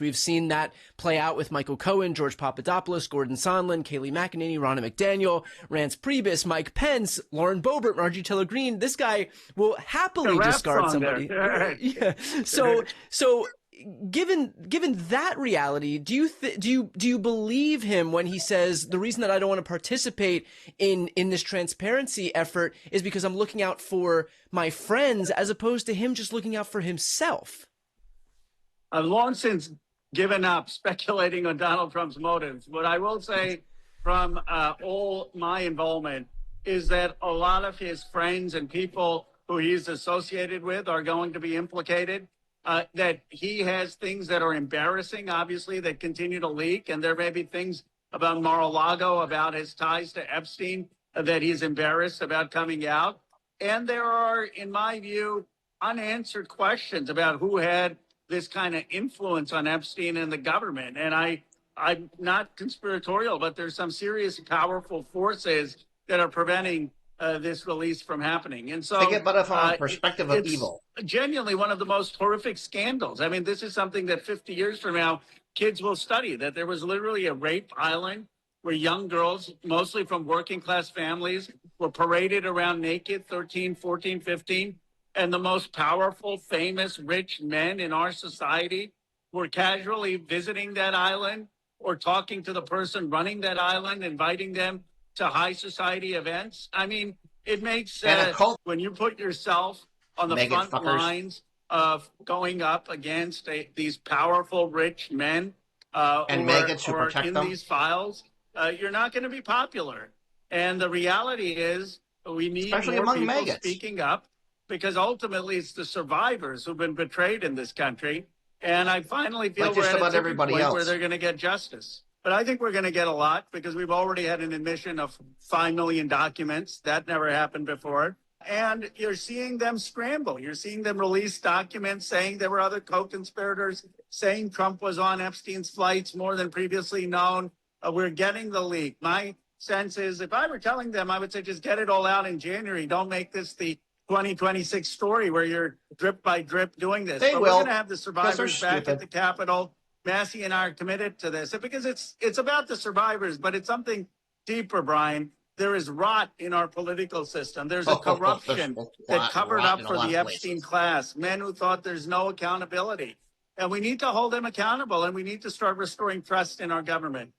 We've seen that play out with Michael Cohen, George Papadopoulos, Gordon Sondland, Kayleigh McEnany, Ronna McDaniel, Rance Priebus, Mike Pence, Lauren Boebert, Marjorie Taylor Greene. This guy will happily discard somebody. Yeah. So given that reality, do you believe him when he says the reason that I don't want to participate in this transparency effort is because I'm looking out for my friends as opposed to him just looking out for himself? I've long since given up speculating on Donald Trump's motives. What I will say from all my involvement is that a lot of his friends and people who he's associated with are going to be implicated, that he has things that are embarrassing, obviously, that continue to leak. And there may be things about Mar-a-Lago, about his ties to Epstein, that he's embarrassed about coming out. And there are, in my view, unanswered questions about who had this kind of influence on Epstein and the government. And I'm not conspiratorial, but there's some serious, powerful forces that are preventing this release from happening. And so think about it from a perspective of evil. Genuinely one of the most horrific scandals. I mean, this is something that 50 years from now, kids will study, that there was literally a rape island where young girls, mostly from working class families, were paraded around naked, 13, 14, 15. And the most powerful, famous, rich men in our society were casually visiting that island or talking to the person running that island, inviting them to high society events. I mean, it makes when you put yourself on the front lines of going up against these powerful, rich men and who are in these files, you're not going to be popular. And the reality is we need more people speaking up, because ultimately it's the survivors who've been betrayed in this country. And I finally feel we're at a tipping point where they're going to get justice. But I think we're going to get a lot, because we've already had an admission of 5 million documents. That never happened before. And you're seeing them scramble. You're seeing them release documents saying there were other co-conspirators, saying Trump was on Epstein's flights more than previously known. We're getting the leak. My sense is if I were telling them, I would say just get it all out in January. Don't make this the 2026 story where you're drip by drip doing this. But we're going to have the survivors back at the Capitol. Massey and I are committed to this because it's about the survivors, but it's something deeper, Brian. There is rot in our political system. There's a corruption that covered up for the Epstein class, men who thought there's no accountability. And we need to hold them accountable, and we need to start restoring trust in our government.